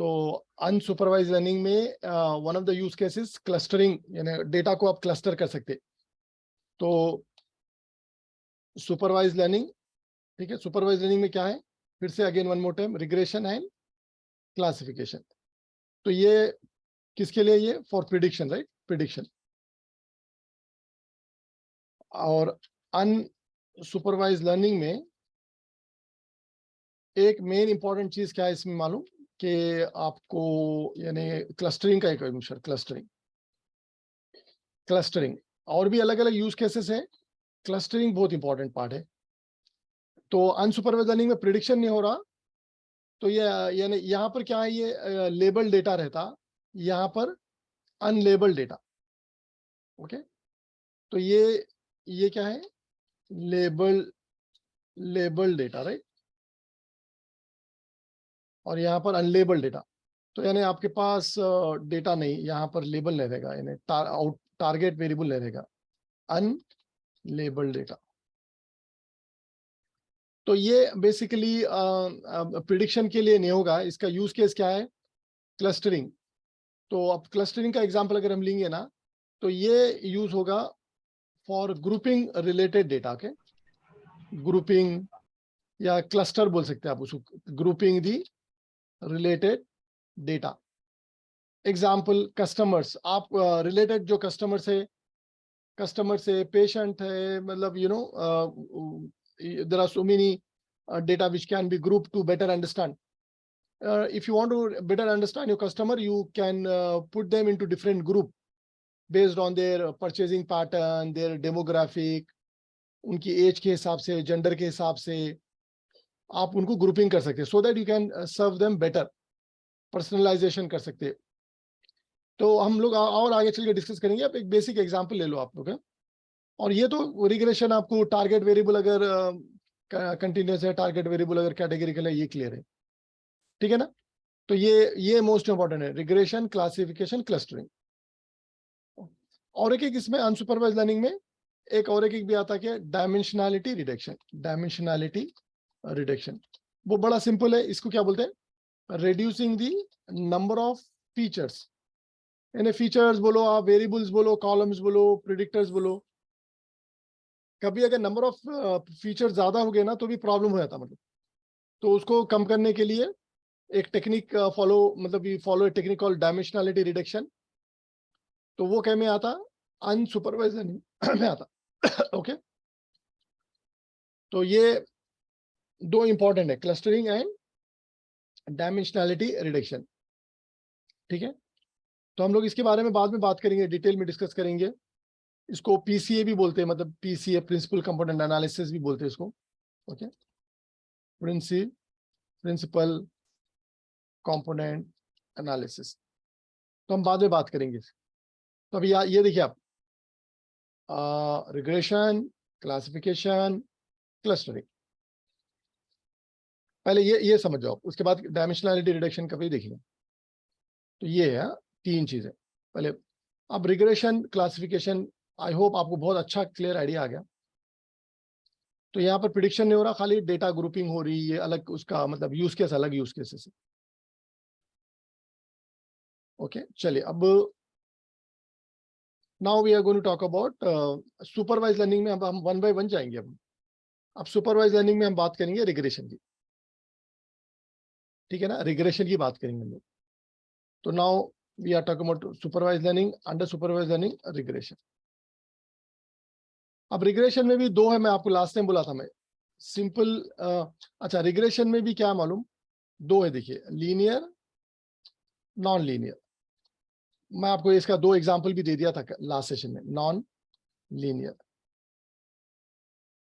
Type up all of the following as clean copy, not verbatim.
तो unsupervised learning में one of the use cases clustering, यानी डेटा को आप क्लस्टर कर सकते। तो सुपरवाइज लर्निंग, ठीक है, सुपरवाइज लर्निंग में क्या है, फिर से again one more time, regression and classification. तो ये किसके लिए, ये फॉर प्रिडिक्शन, राइट, प्रिडिक्शन। और अनसुपरवाइज लर्निंग में एक मेन इंपॉर्टेंट चीज क्या है इसमें मालूम, कि आपको यानी क्लस्टरिंग का एक मिशन, क्लस्टरिंग और भी अलग अलग यूज केसेस हैं, क्लस्टरिंग बहुत इंपॉर्टेंट पार्ट है। तो अनसुपरवाइज लर्निंग में प्रिडिक्शन नहीं हो रहा, तो ये यानी यहाँ पर क्या है, ये लेबल डेटा रहता, यहाँ पर अनलेबल डेटा। ओके, तो ये क्या है, लेबल डेटा, राइट, और यहाँ पर अनलेबल डेटा। तो यानी आपके पास डेटा नहीं, यहाँ पर लेबल नहीं रहेगा, यानी टारगेट वेरिएबल नहीं रहेगा, अनलेबल डेटा। तो ये बेसिकली प्रिडिक्शन के लिए नहीं होगा। इसका यूज केस क्या है, क्लस्टरिंग। तो अब क्लस्टरिंग का एग्जांपल अगर हम लेंगे ना, तो ये यूज होगा फॉर ग्रुपिंग रिलेटेड डेटा के, ग्रुपिंग या क्लस्टर बोल सकते हैं आप उसको, ग्रुपिंग दी रिलेटेड डेटा। एग्जाम्पल कस्टमर्स, आप रिलेटेड जो कस्टमर से पेशेंट है, मतलब there are so many data which can be grouped to better understand. If you want to better understand your customer, you can put them into different group based on their purchasing pattern, their demographic, उनकी as के हिसाब से, gender के हिसाब से आप उनको grouping कर सकते हैं, so that you can serve them better, personalisation कर सकते हैं। तो हम लोग और आगे चल के डिस्कस करेंगे। आप एक बेसिक एग्जांपल ले लो आप लोग, और ये तो रिग्रेशन, आपको टारगेट वेरिएबल अगर कंटिन्यूस है, टारगेट वेरिएबल अगर कैटेगरिकल है, ये क्लियर है, ठीक है ना। तो ये मोस्ट इंपॉर्टेंट है, रिग्रेशन, क्लासिफिकेशन, क्लस्टरिंग। और एक इसमें अनसुपरवाइज लर्निंग में एक और एक भी आता है, डायमेंशनैलिटी रिडक्शन। डायमेंशनैलिटी रिडक्शन वो बड़ा सिंपल है, इसको क्या बोलते हैं, reducing the number of features. यानी फीचर्स बोलो, आप वेरिएबल्स बोलो, कॉलम्स बोलो, प्रिडिक्टर्स बोलो। कभी अगर नंबर ऑफ फीचर्स ज्यादा हो गए ना तो भी प्रॉब्लम हो जाता, मतलब। तो उसको कम करने के लिए एक technique follow technique called dimensionality reduction. तो वो क्या में आता, अनसुपरवाइज्ड लर्निंग में आता। ओके, तो ये दो इंपॉर्टेंट है, क्लस्टरिंग एंड डायमेंशनैलिटी रिडक्शन, ठीक है। तो हम लोग इसके बारे में बाद में बात करेंगे, डिटेल में डिस्कस करेंगे। इसको पीसीए भी बोलते हैं, मतलब पीसीए, प्रिंसिपल कंपोनेंट एनालिसिस भी बोलते हैं इसको। ओके, प्रिंसिपल कंपोनेंट एनालिसिस, तो हम बाद में बात करेंगे। तो अभी ये देखिए आप, रिग्रेशन, क्लासिफिकेशन, क्लस्टरिंग, पहले ये समझ जाओ, उसके बाद डायमेंशनैलिटी रिडक्शन का भी देखेंगे। तो ये है तीन चीजें पहले। अब रिग्रेशन, क्लासिफिकेशन, आई होप आपको बहुत अच्छा क्लियर आइडिया आ गया। तो यहाँ पर प्रिडिक्शन नहीं हो रहा, खाली डेटा ग्रुपिंग हो रही है, अलग उसका मतलब यूज केस, अलग यूज केसेस। ओके, चलिए अब now we are going to talk about supervise learning में। अब हम वन बाय वन जाएंगे। अब सुपरवाइज लर्निंग में हम बात करेंगे रिग्रेशन की, ठीक है ना, रिग्रेशन की बात करेंगे हम लोग। तो now we are talking about supervise learning, under supervise learning, regression. अब रिग्रेशन में भी दो है, मैं आपको लास्ट टाइम बोला था मैं, सिंपल अच्छा, रिग्रेशन में भी क्या मालूम, दो है, देखिए, लीनियर, नॉन लीनियर। मैं आपको इसका दो एग्जांपल भी दे दिया था लास्ट सेशन में, नॉन लीनियर,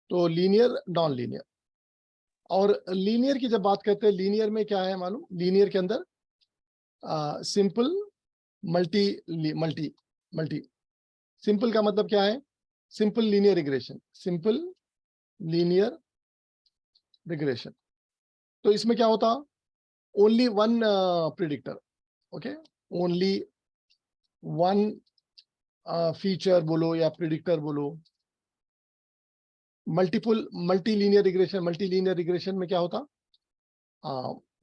तो लीनियर, नॉन लीनियर। और लीनियर की जब बात करते हैं, लीनियर में क्या है मालूम, लीनियर के अंदर simple, multi, multi, multi. Simple का मतलब क्या है, simple linear regression, simple linear regression. तो इसमें क्या होता, only one predictor, okay, only one feature बोलो या प्रिडिक्टर बोलो। मल्टी लीनियर रिग्रेशन में क्या होता,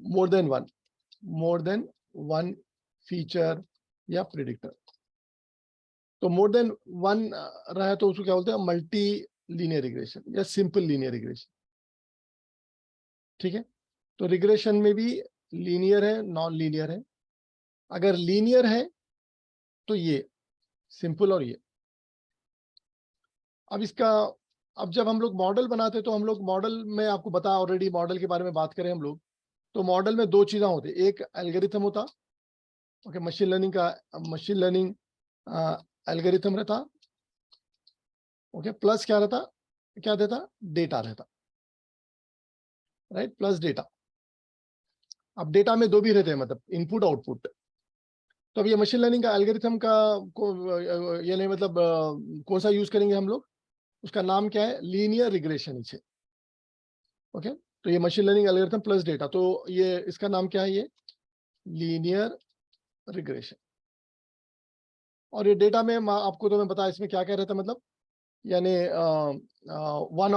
more than one, more than one feature या प्रिडिक्टर। तो मोर देन वन रहा तो उसको क्या बोलते हैं, मल्टी लीनियर रिग्रेशन या सिंपल लीनियर रिग्रेशन। ठीक है, तो रिग्रेशन में भी लीनियर है, नॉन लीनियर है। अगर लीनियर है तो ये सिंपल और ये। अब इसका, अब जब हम लोग मॉडल बनाते तो हम लोग मॉडल में, आपको बता ऑलरेडी, मॉडल के बारे में बात करें हम लोग, तो मॉडल में दो चीजें होती, एक एल्गोरिथम होता, ओके, मशीन लर्निंग का मशीन लर्निंग एल्गोरिथम रहता, ओके, प्लस क्या रहता, क्या देता, डेटा रहता, राइट, प्लस डेटा। अब डेटा में दो भी रहते हैं, मतलब इनपुट आउटपुट। तो अब ये मशीन लर्निंग का एल्गोरिथम का ये नहीं, मतलब कौन सा यूज करेंगे हम लोग, उसका नाम क्या है, लीनियर रिग्रेशन है। ओके, तो ये machine learning algorithm plus data, तो ये इसका नाम क्या है, ये लीनियर रिग्रेशन। और ये डेटा में आपको तो मैं बताया इसमें क्या क्या रहता है, मतलब यानी वन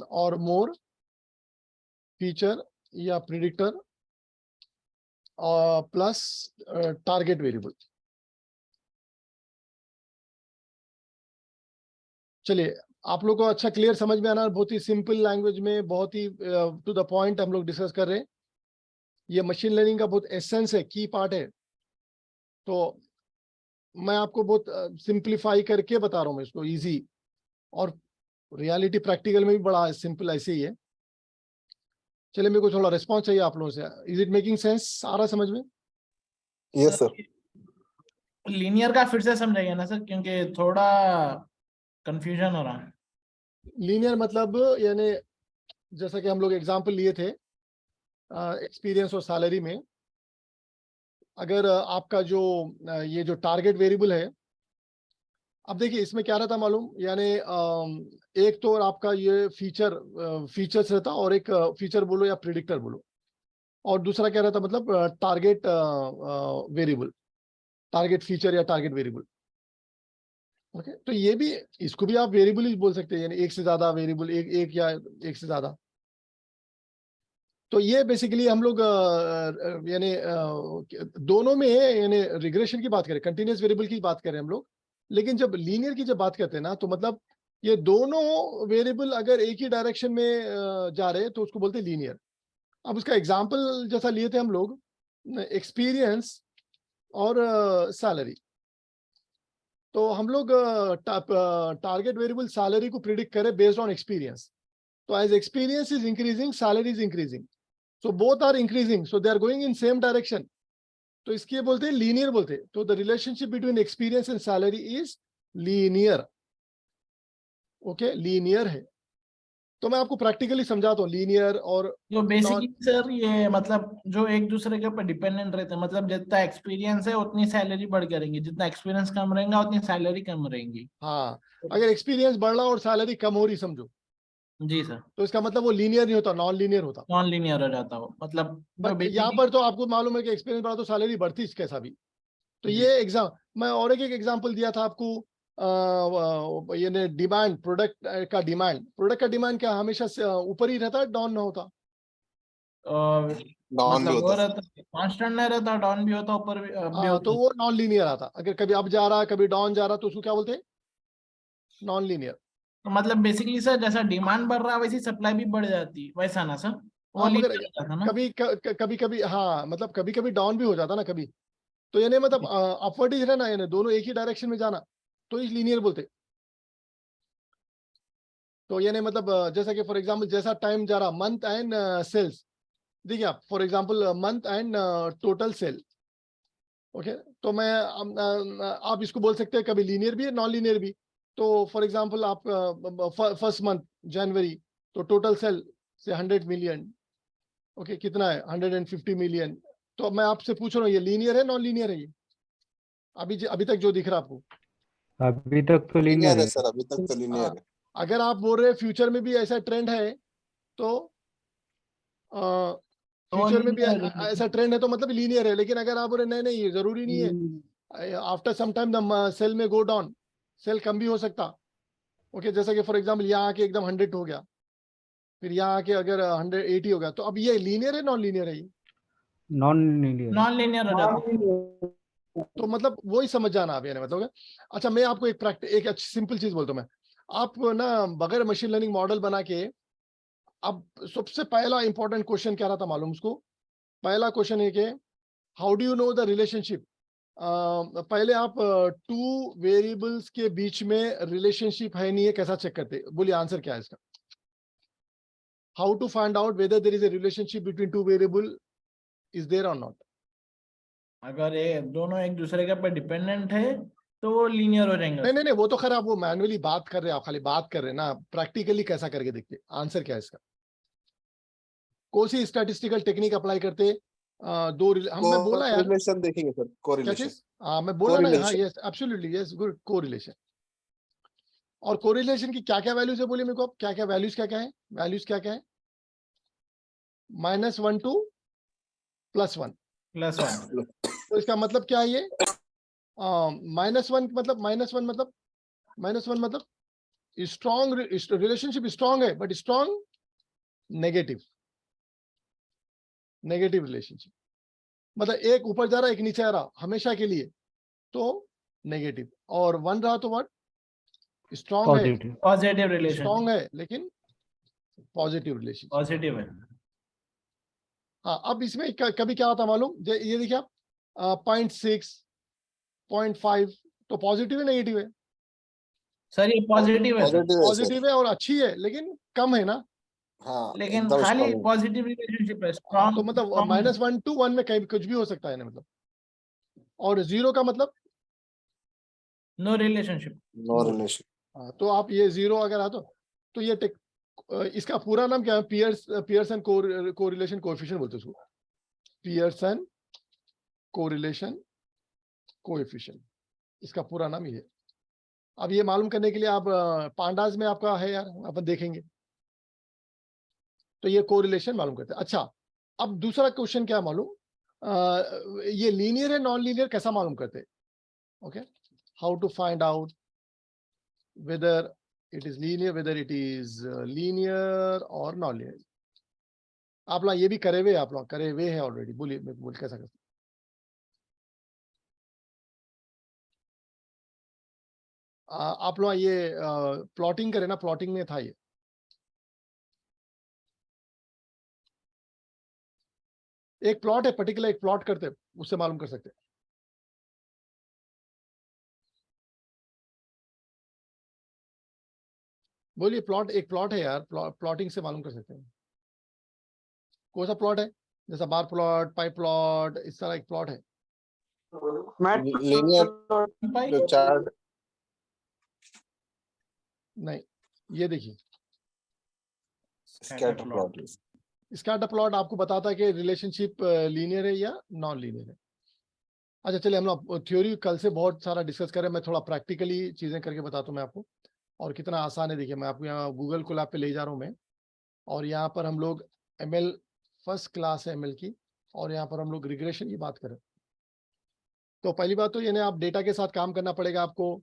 और मोर फीचर या प्रिडिक्टर प्लस टारगेट वेरिएबल। चलिए, आप लोग को अच्छा क्लियर समझ में आना, बहुत ही सिंपल लैंग्वेज में, बहुत ही टू द पॉइंट हम लोग डिस्कस कर रहे हैं। ये मशीन लर्निंग का बहुत एसेंस है, की पार्ट है। तो मैं आपको बहुत सिंप्लीफाई करके बता रहा हूँ मैं इसको, इजी, और रियलिटी प्रैक्टिकल में भी बड़ा सिंपल ऐसे ही है। चलिए, मेरे को थोड़ा रिस्पॉन्स चाहिए आप लोगों से। इज इट मेकिंग सेंस, आ रहा समझ में? Yes sir. लीनियर का फिर से समझाइए ना सर, क्योंकि थोड़ा कंफ्यूजन हो रहा है। लीनियर मतलब यानी जैसा कि हम लोग एग्जांपल लिए थे एक्सपीरियंस और सैलरी में, अगर आपका जो ये जो टारगेट वेरिएबल है, अब देखिए इसमें क्या रहता मालूम, यानी एक तो आपका ये फीचर्स रहता, और एक फीचर बोलो या प्रिडिक्टर बोलो, और दूसरा क्या रहता, मतलब टारगेट वेरिएबल, टारगेट फीचर या टारगेट वेरिएबल। ओके, तो ये भी, इसको भी आप वेरिएबल ही बोल सकते हैं, यानी एक से ज्यादा वेरिएबल, एक या एक से ज्यादा। तो ये बेसिकली हम लोग यानी दोनों में है, यानी रिग्रेशन की बात करें, कंटिन्यूअस वेरिएबल की बात करें हम लोग, लेकिन जब लीनियर की जब बात करते हैं ना, तो मतलब ये दोनों वेरिएबल अगर एक ही डायरेक्शन में जा रहे हैं तो उसको बोलते हैं लीनियर। अब उसका एग्जांपल जैसा लिए थे हम लोग, एक्सपीरियंस और सैलरी, तो हम लोग टारगेट वेरिएबल सैलरी को प्रिडिक्ट करें बेस्ड ऑन एक्सपीरियंस। तो as experience is increasing, salary is increasing, so both are increasing, so they are going in same direction, तो इसके बोलते हैं लीनियर बोलते हैं। तो the relationship between experience and salary is linear. Okay, linear है। तो मैं आपको प्रैक्टिकली समझाता हूँ लीनियर और तो बेसिकली सर ये मतलब जो एक दूसरे के ऊपर डिपेंडेंट रहते हैं, मतलब जितना एक्सपीरियंस है उतनी सैलरी बढ़ करेंगी, जितना एक्सपीरियंस कम रहेगा उतनी सैलरी कम रहेंगी। हाँ, अगर एक्सपीरियंस बढ़ रहा और सैलरी कम हो रही समझो, जी सर, तो इसका मतलब वो लीनियर नहीं होता, नॉन लीनियर होता। नॉन लीनियर हो जाता हो, मतलब जो बट यहाँ पर तो आपको मालूम है कि एक्सपीरियंस बढ़ा तो सैलरी बढ़ती कैसा भी। तो ये एग्जाम, मैं और एक एग्जांपल दिया था आपको, ये डिमांड, प्रोडक्ट का डिमांड क्या हमेशा से ऊपर ही रहता है, डाउन ना होता? डाउन भी मतलब वो होता है। रहता, कांस्टेंट नहीं रहता, डाउन भी होता, ऊपर भी होता। तो वो नॉन लीनियर आता, अगर कभी अप जा रहा कभी डाउन जा रहा तो उसको क्या बोलते हैं, नॉन लीनियर। तो मतलब बेसिकली सर जैसा डिमांड बढ़ रहा है वैसी सप्लाई भी बढ़ जाती, वैसा ना सर, वो हाँ, मगर लीनियर होता था ना। कभी कभी हाँ, मतलब कभी कभी डाउन भी हो जाता ना कभी, तो यानी मतलब अपवर्ड ही रहना, यानी दोनों एक ही डायरेक्शन में जाना, तो इस लीनियर बोलते। तो यानी मतलब जैसा कि फॉर एग्जांपल जैसा टाइम जा रहा, मंथ एंड सेल्स, देखिए आप for example month and total sale, okay, तो मैं आप इसको बोल सकते हैं कभी लीनियर भी है, नॉन लीनियर भी। तो फॉर एग्जांपल आप फर्स्ट मंथ जनवरी, तो टोटल सेल से 100 मिलियन, ओके, कितना है 150 मिलियन। तो मैं आपसे पूछ रहा हूँ ये लीनियर है, नॉन लीनियर है ये, अभी तक जो दिख रहा है आपको? अभी तक तो लीनियर लीनियर है है। सर, अभी तक तो लीनियर है। अगर आप बोल रहे हैं फ्यूचर में भी ऐसा ट्रेंड है, तो फ्यूचर में भी ऐसा ट्रेंड है तो मतलब लीनियर है। लेकिन अगर आप बोल रहे नहीं नहीं ये जरूरी नहीं है, after some time the sale may go down, cell कम भी हो सकता, ओके, जैसा कि फॉर एग्जांपल यहाँ आके एकदम 100 हो गया, फिर यहाँ आके अगर 180 हो गया, तो अब ये लीनियर है, नॉन लीनियर है ये? नॉन लीनियर नॉन लीनियर हो जाता है। तो मतलब वही समझ जाना आप, यानी मतलब क्या? अच्छा, मैं आपको एक अच्छी सिंपल चीज बोलता हूँ मैं। आप ना बगैर मशीन लर्निंग मॉडल बना के, अब सबसे पहला इंपॉर्टेंट क्वेश्चन क्या रहा था मालूम उसको? पहला क्वेश्चन है कि how do you know the relationship. पहले आप टू वेरिएबल्स के बीच में रिलेशनशिप है नहीं है कैसा चेक करते? बोलिए आंसर क्या है इसका? How to find out whether there is a relationship between two variable, is there और नॉट? अगर ये दोनों एक दूसरे के ऊपर डिपेंडेंट है तो वो लीनियर हो जाएंगे। नहीं, वो तो खैर आप वो मैनुअली बात कर रहे हैं, आप खाली बात कर रहे हैं ना, प्रैक्टिकली कैसा करके देखते? आंसर क्या है इसका? कौन सी स्टैटिस्टिकल टेक्निक अप्लाई करते? मैं बोला यार, कोरिलेशन देखेंगे सर, क्या कोरिलेशन। चीज? मैं बोला ना, हाँ, Correlation. Yes absolutely, yes, good, correlation. और कोरिलेशन की क्या क्या वैल्यूज है बोलिए मेरे को, क्या क्या वैल्यूज, क्या क्या है वैल्यूज, क्या क्या है? -1 to +1। +1 तो इसका मतलब क्या है ये? -1 मतलब -1 मतलब स्ट्रॉन्ग रिलेशनशिप, स्ट्रॉन्ग है, बट स्ट्रॉन्ग नेगेटिव रिलेशनशिप। मतलब एक ऊपर जा रहा एक नीचे आ रहा हमेशा के लिए, तो नेगेटिव। और 1 रहा तो व्हाट? स्ट्रॉन्ग है, पॉजिटिव पॉजिटिव रिलेशन, स्ट्रॉन्ग है लेकिन पॉजिटिव रिलेशनशिप। पॉजिटिव है। हाँ, अब इसमें कभी क्या होता मालूम? ये देखिए आप, 0.6, 0.5 तो पॉजिटिव है, नेगेटिव है? सर ये पॉजिटिव है सर, पॉजिटिव है सर। पॉजिटिव है और अच्छी है, लेकिन कम है ना? हाँ, लेकिन एकदम खाली strong। पॉजिटिव रिलेशनशिप है, तो स्ट्रॉन्ग मतलब -1 to 1 में कहीं कुछ भी हो सकता है ना, मतलब। और 0 का मतलब? No relationship. No relation. हाँ, तो आप ये 0 अगर आ तो ये इसका पूरा नाम क्या है? पियर्सन कोरिलेशन कोएफिशिएंट बोलते हैं उसको, पियर्सन कोरिलेशन कोएफिशिएंट, इसका पूरा नाम ये है। अब ये मालूम करने के लिए आप पांडास में आपका है यार, अपन देखेंगे। तो ये कोरिलेशन मालूम करते हैं। अच्छा, अब दूसरा क्वेश्चन क्या है मालूम? ये लीनियर है नॉन लीनियर कैसा मालूम करते हैं? Okay, how to find out whether it is linear, whether it is linear और नॉन लीनियर? आप लोग ये भी करे हुए, आप लोग करे हुए हैं ऑलरेडी। बोलिए, बोल कैसा करते? आप लोग ये प्लॉटिंग करे ना, प्लॉटिंग में था ये। एक प्लॉट है पर्टिकुलर, एक प्लॉट करते हैं, उससे मालूम कर सकते हैं। बोलिए, प्लॉट, एक प्लॉट है यार, प्लॉटिंग से मालूम कर सकते हैं। कौन सा प्लॉट है? जैसा बार प्लॉट, पाई प्लॉट, इस तरह एक प्लॉट है। लीनियर जो चार्ट। नहीं, ये देखिए, स्कैटर प्लॉट। स्कैटर प्लॉट आपको बताता है कि रिलेशनशिप लीनियर है या नॉन लीनियर है। अच्छा चलिए, हम लोग थ्योरी कल से बहुत सारा डिस्कस करें, मैं थोड़ा प्रैक्टिकली चीजें करके बताता हूँ मैं आपको। और कितना आसान है देखिए, मैं आपको यहाँ गूगल कोलैब पे ले जा रहा हूँ मैं। और यहाँ पर हम लोग ML फर्स्ट क्लास है ML की, और यहाँ पर हम लोग रिग्रेशन की बात करें। तो पहली बात तो ये ना, आप डेटा के साथ काम करना पड़ेगा आपको।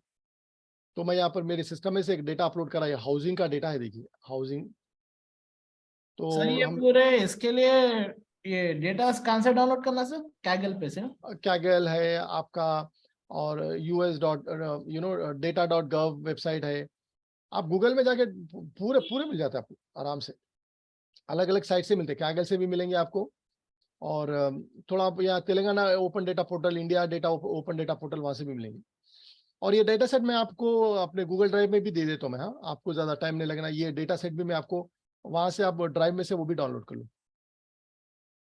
तो मैं यहाँ पर मेरे सिस्टम में से एक डेटा अपलोड करा, हाउसिंग का डेटा है, देखिए हाउसिंग। तो सर ये हम पूरे इसके लिए ये डेटा कहाँ से डाउनलोड करना सर? कैगल पे से? कैगल है आपका, और US.data.gov वेबसाइट है। आप गूगल में जाके पूरे पूरे मिल जाते हैं आपको आराम से। अलग अलग साइट से मिलते हैं, कैगल से भी मिलेंगे आपको। और थोड़ा आप यहाँ Telangana open data portal, India data open data portal, वहां से भी मिलेंगे। और ये डेटा सेट मैं आपको अपने गूगल ड्राइव में भी दे देता हूँ मैं। हाँ, आपको ज्यादा टाइम नहीं लगना, ये डेटा सेट भी मैं आपको वहां से, आप ड्राइव में से वो भी डाउनलोड कर लो,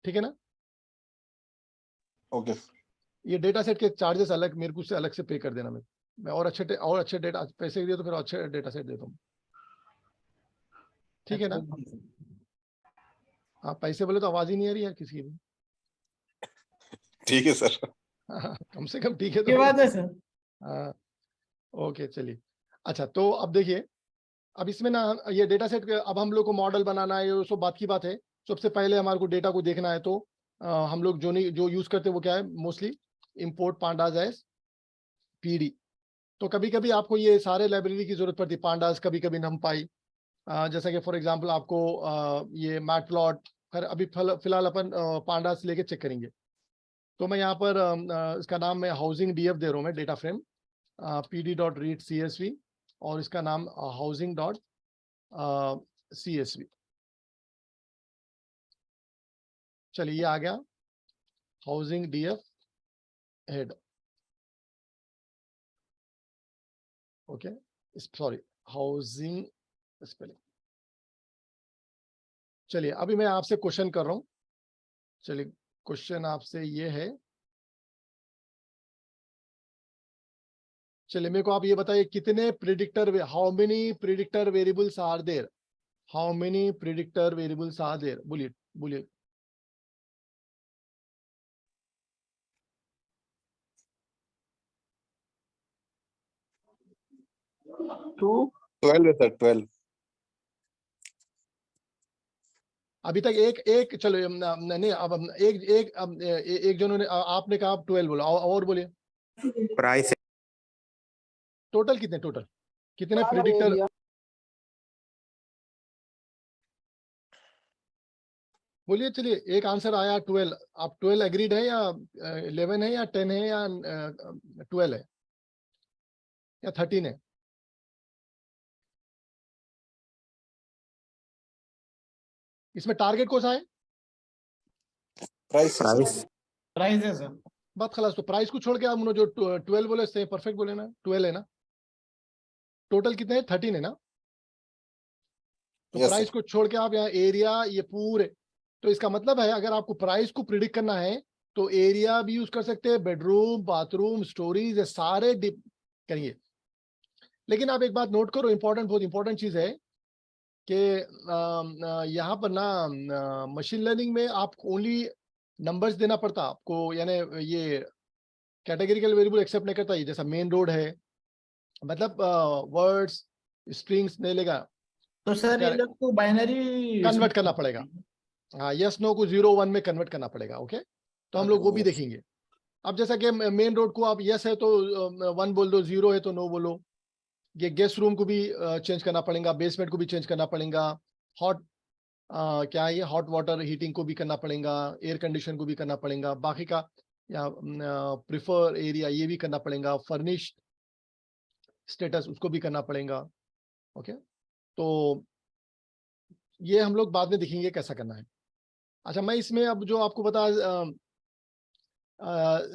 ठीक है ना? ओके। ये डेटा सेट के चार्जेस अलग मेरे को, से अलग से पे कर देना। मैं और अच्छे डेटा पैसे दिए तो फिर अच्छे डेटा सेट देता हूँ, ठीक है ना? हाँ, पैसे बोले तो आवाज ही नहीं आ रही है किसी की भी। ठीक है सर। कम से कम ठीक है ये तो। बात है सर। हाँ, ओके चलिए। अच्छा, तो अब देखिए, अब इसमें ना ये डेटा सेट, अब हम लोग को मॉडल बनाना है, ये सब बात की बात है। सबसे पहले हमारे को डेटा को देखना है, तो हम लोग जो यूज करते हैं वो क्या है? Mostly import pandas as PD। तो कभी कभी आपको ये सारे लाइब्रेरी की जरूरत पड़ती है, पांडास, कभी कभी नमपाई। जैसा कि फॉर एग्जांपल आपको ये मैटप्लॉट खैर अभी फिलहाल अपन पांडा से लेके चेक करेंगे। तो मैं यहाँ पर इसका नाम मैं हाउसिंग डीएफ दे रहा हूँ, मैं डेटा फ्रेम pd.read.csv और इसका नाम housing.csv। चलिए ये आ गया housing DF head. Okay, sorry, housing spelling. चलिए अभी मैं आपसे क्वेश्चन कर रहा हूं। चलिए क्वेश्चन आपसे ये है, चलिए मेरे को आप ये बताइए कितने predictor, how many predictor variables are there, how many predictor variables are there, बोलिए बोलिए। टू 12 है सर, 12। अभी तक एक चलो नहीं, अब एक जनों ने आपने कहा 12 बोला, और बोलिए प्राइस टोटल कितने, टोटल कितने प्रिडिक्टर। बोलिए, चलिए एक आंसर आया 12। आप 12 एग्रीड है या 11 है या 10 है या 12 है या 13 है? इसमें टारगेट कौन सा है? प्राइस प्राइस है सर। बात खलास। तो प्राइस को छोड़ के आप जो 12 बोले सही परफेक्ट बोले ना, 12 है ना। टोटल कितने हैं? 13 है ना। तो Yes, प्राइस sir. को छोड़ के आप यहाँ एरिया ये पूरे, तो इसका मतलब है अगर आपको प्राइस को प्रिडिक्ट करना है तो एरिया भी यूज कर सकते हैं, बेडरूम, बाथरूम, स्टोरीज, ये सारे करिए। लेकिन आप एक बात नोट करो, इंपॉर्टेंट, बहुत इंपॉर्टेंट चीज है कि यहाँ पर ना मशीन लर्निंग में आपको ओनली नंबर्स देना पड़ता आपको, यानी ये कैटेगरिकल वेरिएबल एक्सेप्ट नहीं करता। ये जैसा मेन रोड है, मतलब वर्ड्स स्ट्रिंग्स नहीं लेगा, तो सर ये लोग को बाइनरी कन्वर्ट करना पड़ेगा। हाँ, यस नो को 0 1 में कन्वर्ट करना पड़ेगा। ओके, तो हम लोग वो भी Yes. देखेंगे। अब जैसा कि मेन रोड को आप यस है तो 1 बोल दो, 0 है तो नो बोलो। ये गेस्ट रूम को भी चेंज करना पड़ेगा, बेसमेंट को भी चेंज करना पड़ेगा, हॉट क्या है ये हॉट वाटर हीटिंग को भी करना पड़ेगा, एयर कंडीशन को भी करना पड़ेगा, बाकी का या प्रिफर एरिया ये भी करना पड़ेगा, फर्निश स्टेटस उसको भी करना पड़ेगा। ओके, तो ये हम लोग बाद में देखेंगे कैसा करना है। अच्छा, मैं इसमें अब जो आपको बता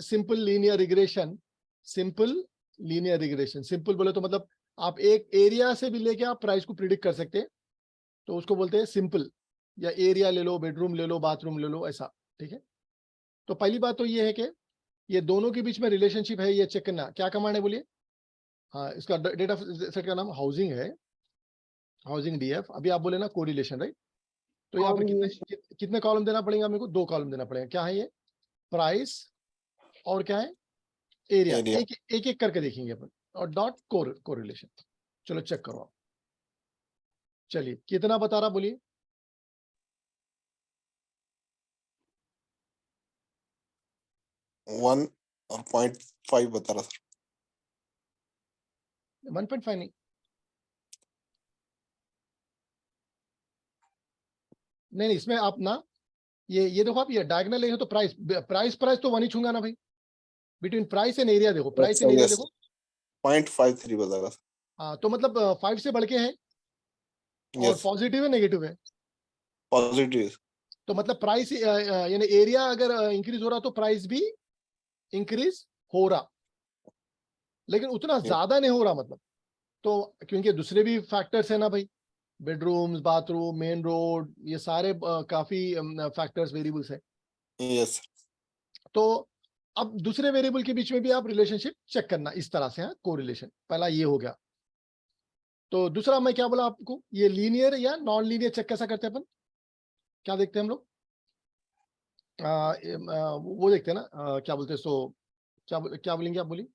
simple linear regression, simple linear regression, simple बोले तो मतलब आप एक एरिया से भी लेके आप प्राइस को प्रिडिक्ट कर सकते हैं, तो उसको बोलते हैं सिंपल। या एरिया ले लो, बेडरूम ले लो, बाथरूम ले लो, ऐसा। ठीक है, तो पहली बात तो ये है कि ये दोनों के बीच में रिलेशनशिप है, ये चेक करना। क्या कमांड है बोलिए? हाँ, इसका डेटा सेट का नाम हाउसिंग है, हाउसिंग डीएफ। अभी आप बोले ना कोरिलेशन, राइट? तो यहाँ पर कितने कॉलम देना पड़ेगा मेरे को? 2 कॉलम देना पड़ेगा। क्या है ये? प्राइस और क्या है? एरिया। Area. एक एक करके देखेंगे अपन, और डॉट कोरिलेशन। चलो चेक करो आप। चलिए कितना बता रहा बोलिए? 1 और 0.5 बता रहा सर। 1.5 नहीं, नहीं इसमें आप ना ये देखो, आप ये डायगोनल है तो प्राइस प्राइस तो 1 ही छूंगा ना भाई। बिटवीन प्राइस एंड एरिया देखो, प्राइस एंड एरिया Yes, देखो। 0.53 बता रहा सर। हाँ, तो मतलब 5 से बढ़ के है और Yes, पॉजिटिव है नेगेटिव है। पॉजिटिव। तो मतलब प्राइस यानी एरिया अगर इंक्रीज हो रहा तो प्राइस भी इंक्रीज हो रहा, लेकिन उतना ज्यादा नहीं हो रहा मतलब। तो क्योंकि दूसरे भी फैक्टर्स है ना भाई, बेडरूम्स, बाथरूम, मेन रोड, ये सारे काफी फैक्टर्स, वेरिएबल्स है। Yes. तो अब दूसरे वेरिएबल के बीच में भी आप रिलेशनशिप चेक करना इस तरह से, कोरिलेशन। पहला ये हो गया। तो दूसरा मैं क्या बोला आपको, ये लीनियर या नॉन लीनियर चेक कैसा करते हैं अपन? क्या देखते हैं हम लोग? वो देखते हैं ना, क्या बोलते हैं, सो क्या बोलेंगे आप? बोलिए।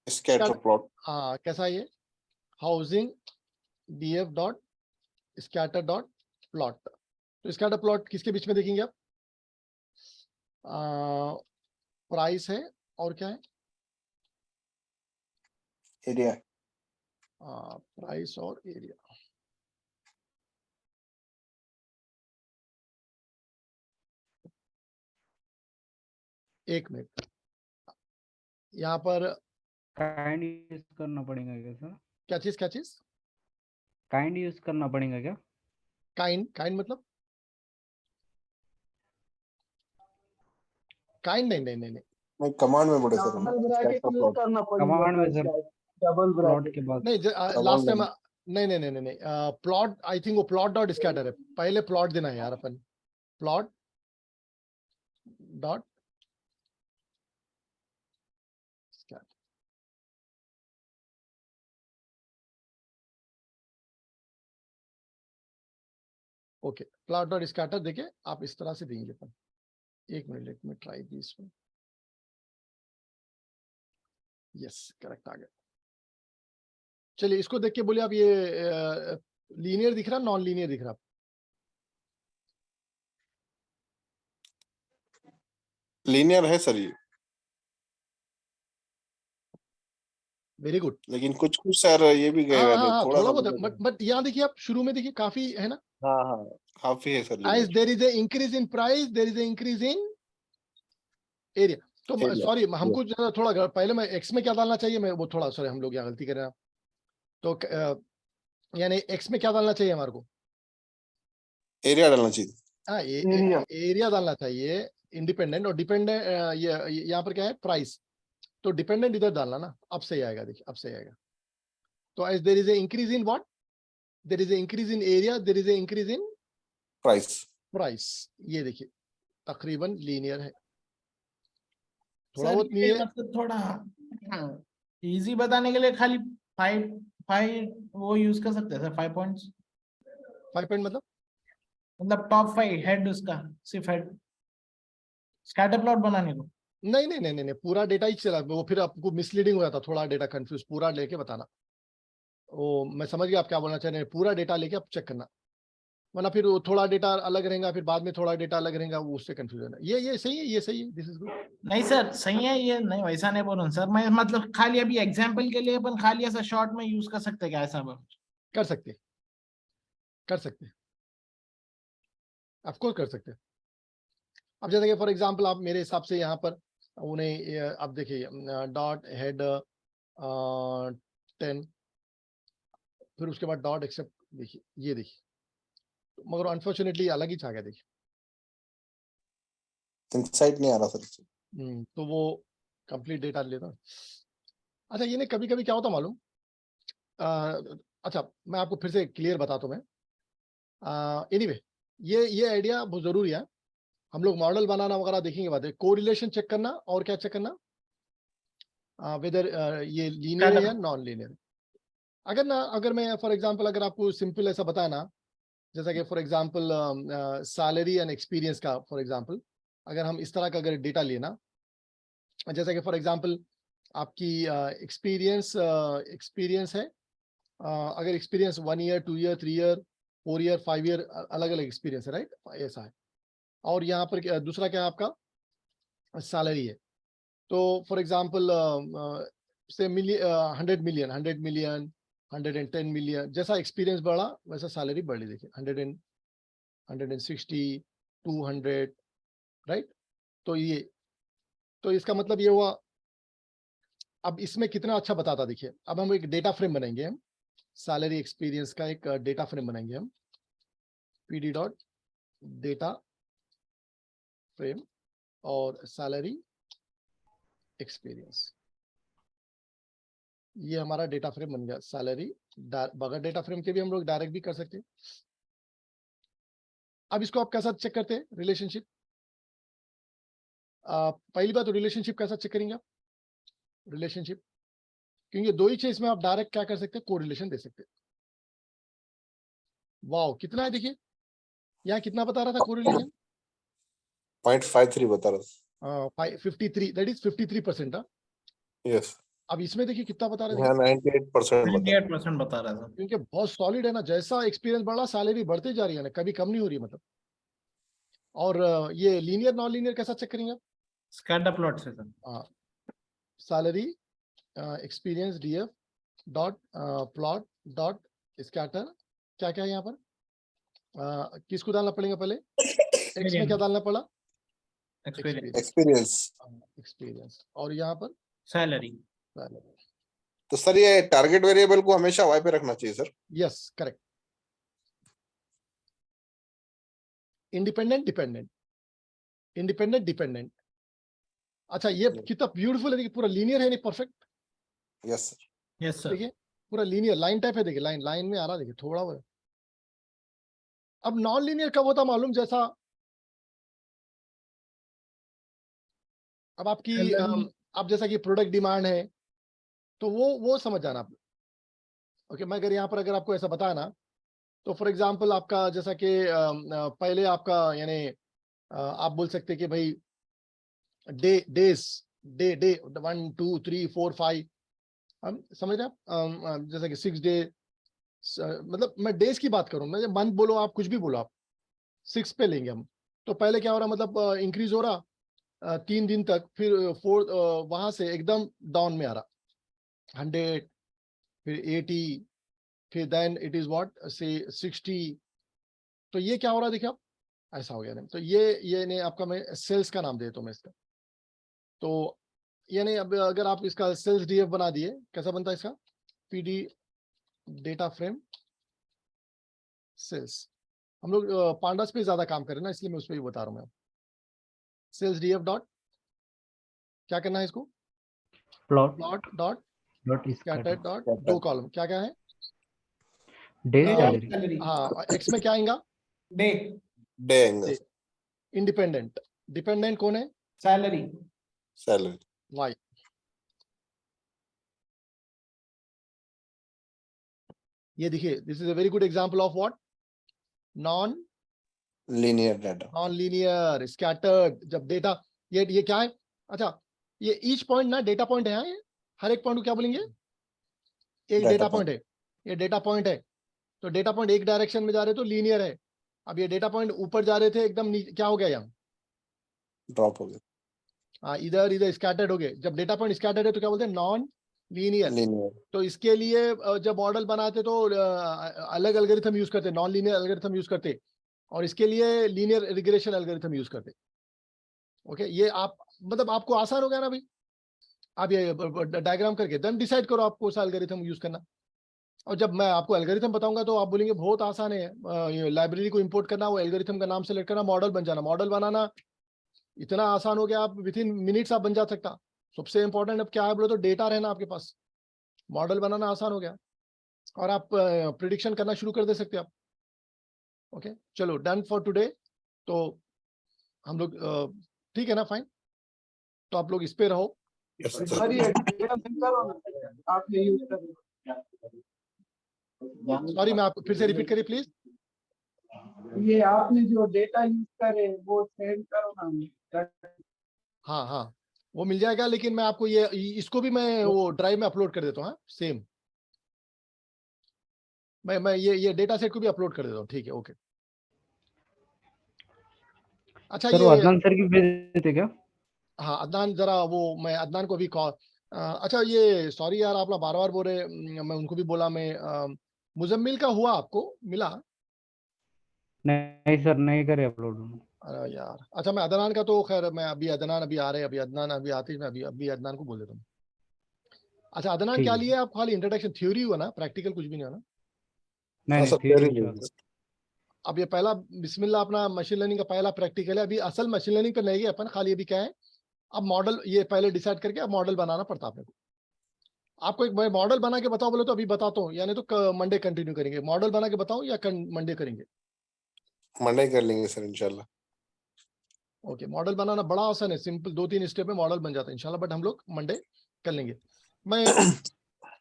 Scatter plot. हाँ, कैसा है ये? Housing DF dot scatter dot plot. तो स्कैटर प्लॉट किसके बीच में देखेंगे आप? प्राइस है और क्या है? Area. प्राइस और एरिया। एक मिनट, यहाँ पर काइंड यूज करना पड़ेगा क्या सर? क्या चीज काइंड यूज करना पड़ेगा क्या? काइंड मतलब काइंड नहीं नहीं नहीं नहीं नहीं कमांड में बोले sir double bracket use plot करना कमांड में पड़ेगा सर डबल प्लॉट ब्रैकेट। के बाद नहीं Command लास्ट टाइम नहीं। नहीं प्लॉट, आई थिंक वो प्लॉट डॉट स्कैटर है, पहले प्लॉट देना है यार अपन, plot dot scatter. Okay, plot dot scatter देखिए आप इस तरह से देंगे अपन। एक minute, let me try this one. Yes, correct आ गया। चलिए इसको देख के बोलिए आप, ये लीनियर दिख रहा, नॉन लीनियर दिख रहा? लीनियर है सर ये, वेरी गुड। लेकिन कुछ कुछ सर ये भी गए हाँ वाले हाँ, थोड़ा थोड़ा सा बहुत है, मतलब बट यहाँ देखिए आप शुरू में देखिए काफी है ना। हाँ हाँ काफी है sir As linear there is a increase in price, there is a increase in area. तो Area, सॉरी, हमको थोड़ा पहले मैं एक्स में क्या डालना चाहिए, मैं वो थोड़ा सॉरी हम लोग यहाँ गलती कर रहे हैं। तो यानी एक्स में क्या डालना चाहिए हमारे को? एरिया डालना चाहिए। हाँ, Area. एरिया डालना चाहिए इंडिपेंडेंट, और डिपेंडेंट ये यहाँ पर क्या है, प्राइस। तो डिपेंडेंट इधर डालना ना, अब सही आएगा, देखिए अब सही आएगा। तो as there is a increase in what, there is a increase in area, there is a increase in price. ये देखिए तकरीबन लीनियर है, थोड़ा सर बहुत नहीं ये है। मतलब थोड़ा इजी बताने के लिए खाली फाइव फाइव वो यूज कर सकते हैं सर, 5 पॉइंट्स, 5 पॉइंट मतलब टॉप 5 हेड उसका, सिर्फ हेड स्कैटर प्लॉट बनाने को। नहीं, पूरा डेटा ही चला, वो फिर आपको मिसलीडिंग हो जाता, थोड़ा डेटा कंफ्यूज, पूरा लेके बताना। वो मैं समझ गया आप क्या बोलना चाह रहे हैं, पूरा डेटा लेके आप चेक करना, वरना फिर वो थोड़ा डेटा अलग रहेगा, फिर बाद में थोड़ा डेटा अलग रहेगा, वो उससे कंफ्यूजन है। ये सही है, ये सही है, दिस इज गुड। नहीं सर सही है ये, नहीं वैसा नहीं बोल रहा हूँ सर मैं, मतलब खाली अभी एग्जांपल के लिए अपन खाली ऐसा शॉर्ट में यूज कर सकते हैं क्या ऐसा? कर सकते ऑफकोर्स कर सकते। अब जैसे कि फॉर एग्जांपल आप मेरे हिसाब से यहाँ पर उन्हें अब देखिए डॉट हेड 10, फिर उसके बाद डॉट एक्सेप्ट, देखिए ये देखिए, मगर अनफॉर्चुनेटली अलग ही छा गया, देखिए। इनसाइट नहीं आ रहा सर। तो वो कंप्लीट डेटा लेता। अच्छा, ये नहीं कभी कभी क्या होता मालूम, अच्छा मैं आपको फिर से क्लियर बताता हूँ मैं। एनीवे ये आइडिया बहुत जरूरी है। हम लोग मॉडल बनाना वगैरह देखेंगे बाद में, कोरिलेशन चेक करना और क्या चेक करना, वेदर ये लीनियर है या नॉन लीनियर। अगर मैं फॉर एग्जांपल अगर आपको सिंपल ऐसा बताया ना, जैसा कि for example salary and experience का, फॉर एग्जांपल अगर हम इस तरह का अगर डेटा लेना, जैसा कि फॉर एग्जांपल आपकी एक्सपीरियंस है, अगर experience 1 year 2 year 3 year 4 year 5 year अलग अलग एक्सपीरियंस है, राइट, ऐसा है। और यहाँ पर दूसरा क्या है आपका, सैलरी है। तो फॉर एग्जांपल से 100 मिलियन 110 मिलियन, जैसा एक्सपीरियंस बढ़ा वैसा सैलरी बढ़ी, देखिए 160 200, राइट। तो इसका मतलब ये हुआ। अब इसमें कितना अच्छा बताता, देखिए अब हम एक डेटा फ्रेम बनाएंगे, हम सैलरी एक्सपीरियंस का एक डेटा फ्रेम बनाएंगे हम, पीडी डॉट डेटा फ्रेम और सैलरी एक्सपीरियंस, ये हमारा डेटा फ्रेम बन गया। सैलरी बगैर डेटा फ्रेम के भी हम लोग डायरेक्ट भी कर सकते हैं। अब इसको आप कैसा चेक करते हैं, रिलेशनशिप। पहली बात तो रिलेशनशिप कैसा चेक करेंगे आप, रिलेशनशिप, क्योंकि दो ही चीज में आप डायरेक्ट क्या कर सकते हैं, कोरिलेशन दे सकते हैं। वाओ कितना है, देखिए यहाँ कितना बता रहा था कोरिलेशन, 0.53 बता रहा 53, दैट इज 53%। यस अब इसमें देखिए कितना बता रहा है, यहाँ 98% बता 98% बता रहा था। क्योंकि बहुत सॉलिड है ना, जैसा एक्सपीरियंस बढ़ा सैलरी बढ़ते जा रही है ना, कभी कम नहीं हो रही मतलब। और ये लीनियर नॉन लीनियर कैसा चेक करेंगे आप, स्कैटर प्लॉट से sir. Salary experience DF dot plot dot scatter, क्या क्या है यहाँ पर, किसको डालना पड़ेगा पहले, एक्स में क्या डालना पड़ा, एक्सपीरियंस, एक्सपीरियंस। एक्सपीरियंस, और यहाँ पर सैलरी। तो सर ये टारगेट वेरिएबल को हमेशा y पे रखना चाहिए sir. Yes correct. Independent dependent, independent dependent. अच्छा ये कितना ब्यूटीफुल है, देखिए पूरा लीनियर है, नहीं perfect. Yes sir. Yes sir. देखिए पूरा लीनियर लाइन टाइप है, देखिए लाइन लाइन में आ रहा, देखिए थोड़ा वो। अब नॉन लीनियर कब होता मालूम, जैसा अब आपकी अब जैसा कि प्रोडक्ट डिमांड है, तो वो समझ जाना आप। ओके, मैं अगर यहाँ पर अगर आपको ऐसा बताया ना, तो फॉर एग्जांपल आपका जैसा कि पहले आपका यानी आप बोल सकते कि भाई डेज डे डे 1 2 3 4 5, हम समझ रहे हैं आप, जैसा कि 6 डे, मतलब मैं डेज की बात करूं, मैं मंथ बोलो आप कुछ भी बोलो आप, 6 पे लेंगे हम। तो पहले क्या हो रहा, मतलब इंक्रीज हो रहा 3 दिन तक, फिर 4 वहां से एकदम डाउन में आ रहा 100, फिर 80, फिर देन इट इज व्हाट से 60। तो ये क्या हो रहा है देखिए आप, ऐसा हो गया नहीं। तो ये नहीं, आपका मैं सेल्स का नाम देता हूँ मैं इसका। तो ये नहीं, अब अगर आप इसका सेल्स डीएफ बना दिए, कैसा बनता है इसका, पीडी डेटा फ्रेम सेल्स। हम लोग पांडास पे ज्यादा काम करें ना, इसलिए मैं उस पर ही बता रहा हूँ मैं। सेल्स डीएफ डॉट क्या करना है इसको, plot dot dot dot scatter scatter dot 2 column, क्या क्या है, डे Day सैलरी। सैलरी। हाँ एक्स में क्या आएगा, day day angle independent, dependent कौन है, सैलरी। सैलरी। वाई। ये देखिए, this is a very good example of what, non linear data. Non linear scattered. जब डेटा, ये क्या है, अच्छा ये ईच पॉइंट ना डेटा पॉइंट है, ये हर एक पॉइंट को क्या बोलेंगे, एक Data डेटा point. पॉइंट है, ये डेटा पॉइंट है। तो डेटा पॉइंट एक डायरेक्शन में जा रहे तो लीनियर है। अब ये डेटा पॉइंट ऊपर जा रहे थे एकदम क्या हो गया यहाँ, ड्रॉप हो गया। हाँ इधर इधर स्कैटर्ड हो गए। जब डेटा पॉइंट स्कैटर्ड है तो क्या बोलते हैं, नॉन लीनियर। लीनियर। तो इसके लिए जब मॉडल बनाते तो अलग एल्गोरिथम यूज करते, नॉन लीनियर एल्गोरिथम यूज करते, और इसके लिए लीनियर रिग्रेशन एल्गोरिथम यूज करते। ओके, ये आप मतलब आपको आसान हो गया ना भाई, आप ये डायग्राम करके देन डिसाइड करो आप कौन सा एल्गोरिथम यूज करना। और जब मैं आपको एल्गोरिथम बताऊंगा तो आप बोलेंगे बहुत आसान है, लाइब्रेरी को इंपोर्ट करना, वो एल्गोरिथम का नाम सेलेक्ट करना, मॉडल बन जाना। मॉडल बनाना इतना आसान हो गया, आप विद इन मिनट्स आप बन जा सकता। सबसे इंपॉर्टेंट अब क्या है बोले तो डेटा रहना आपके पास, मॉडल बनाना आसान हो गया, और आप प्रिडिक्शन करना शुरू कर दे सकते आप। ओके चलो, डन फॉर टुडे। तो हम लोग ठीक है ना, फाइन। तो आप लोग इस पे रहो। Yes sir. सॉरी, मैं आपको फिर से रिपीट करिए प्लीज। ये आपने जो डेटा यूज करे वो सेंड करो ना। हाँ हाँ, वो मिल जाएगा, लेकिन मैं आपको ये इसको भी मैं वो ड्राइव में अपलोड कर देता हूँ। हाँ सेम, मैं ये डेटा सेट को भी अपलोड कर देता हूँ, ठीक है ओके। अच्छा सर वो ये, अदनान सर की भेज देते क्या? हाँ अदनान, जरा वो मैं अदनान को भी कॉल, अच्छा ये सॉरी यार, आप लोग बार बार बोल रहे, मैं उनको भी बोला, मैं मुजम्मिल का हुआ आपको मिला, नहीं सर, नहीं करे अपलोड। अरे यार। अच्छा मैं अदनान का तो खैर, मैं अभी अदनान अभी आ रहे हैं, अभी अदनान अभी आते ही मैं अभी अदनान को बोल देता हूँ। अच्छा अदनान ठीक क्या है लिए आप, खाली इंट्रोडक्शन थ्योरी हुआ ना, प्रैक्टिकल कुछ भी नहीं हुआ ना। नहीं हाँ नहीं सर, theory theory में नहीं। अब ये पहला बिस्मिल्लाह अपना मशीन लर्निंग का पहला प्रैक्टिकल है। अभी असल मशीन लर्निंग पे नहीं गए अपन, खाली अभी क्या है, अब मॉडल ये पहले डिसाइड करके अब मॉडल बनाना पड़ता है अपने को। आपको एक मॉडल बना के बताओ बोले तो अभी बताता हूँ, यानी तो मंडे कंटिन्यू करेंगे। मॉडल बना के बताओ या मंडे करेंगे। मंडे कर लेंगे सर इंशाल्लाह। ओके, मॉडल बनाना बड़ा आसान है, सिंपल 2-3 स्टेप में मॉडल बन जाता है इंशाल्लाह, बट हम लोग मंडे कर लेंगे। मैं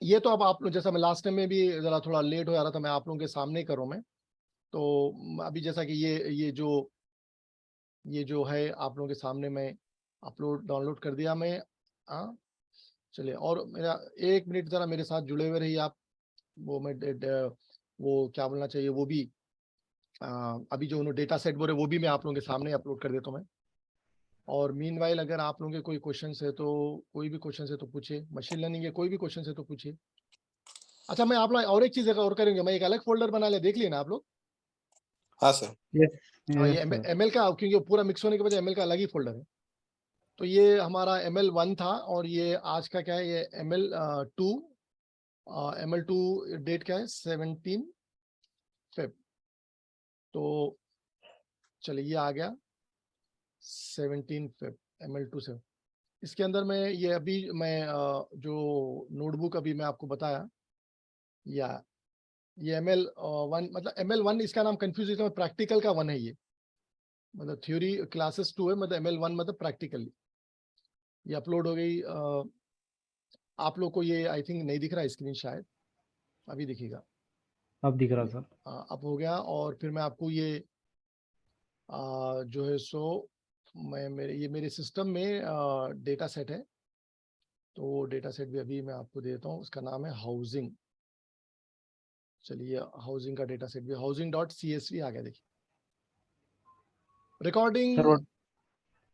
ये तो अब आप लोग, जैसा मैं लास्ट टाइम में भी जरा थोड़ा लेट हो जा रहा था, मैं आप लोगों के सामने ही करूँ मैं। तो अभी जैसा कि ये जो है आप लोगों के सामने मैं अपलोड डाउनलोड कर दिया मैं। हाँ चलिए, और मेरा 1 मिनट जरा मेरे साथ जुड़े हुए रहिए आप। वो मैं वो क्या बोलना चाहिए, वो भी अभी जो उन्होंने डेटा सेट बोले वो भी मैं आप लोगों के सामने अपलोड कर देता हूँ मैं। और मीनवाइल अगर आप लोगों के कोई क्वेश्चन है तो, कोई भी क्वेश्चन है तो पूछिए, मशीन लर्निंग के कोई भी क्वेश्चन है तो पूछिए। अच्छा मैं आप लोग और एक चीज और करेंगे, मैं एक अलग फोल्डर बना लिया, देख लिए ना आप लोग। हाँ सर। हाँ, ये Yes, sir. ML का, क्योंकि वो पूरा मिक्स होने के वजह ML का अलग ही फोल्डर है। तो ये हमारा ML1 था, और ये आज का क्या है, ये ML2। ML2 डेट क्या है, 17 Feb। तो चलिए ये आ गया 17 Feb ML2 से। इसके अंदर में ये अभी मैं जो नोटबुक अभी मैं आपको बताया, या ये ML1, मतलब ML1 इसका नाम कंफ्यूज है, प्रैक्टिकल का 1 है ये, मतलब थ्योरी क्लासेस 2 है, मतलब ML1 मतलब प्रैक्टिकल। ये अपलोड हो गई। आप लोग को ये आई थिंक नहीं दिख रहा स्क्रीन, शायद अभी दिखेगा। अब दिख रहा सर। अब हो गया। और फिर मैं आपको ये जो है सो मैं मेरे सिस्टम में डेटा सेट है। तो डेटा सेट भी अभी मैं आपको देता हूँ, उसका नाम है हाउसिंग। चलिए हाउसिंग का डेटा सेट भी, housing.csv आ गया। देखिए सर रिकॉर्डिंग वो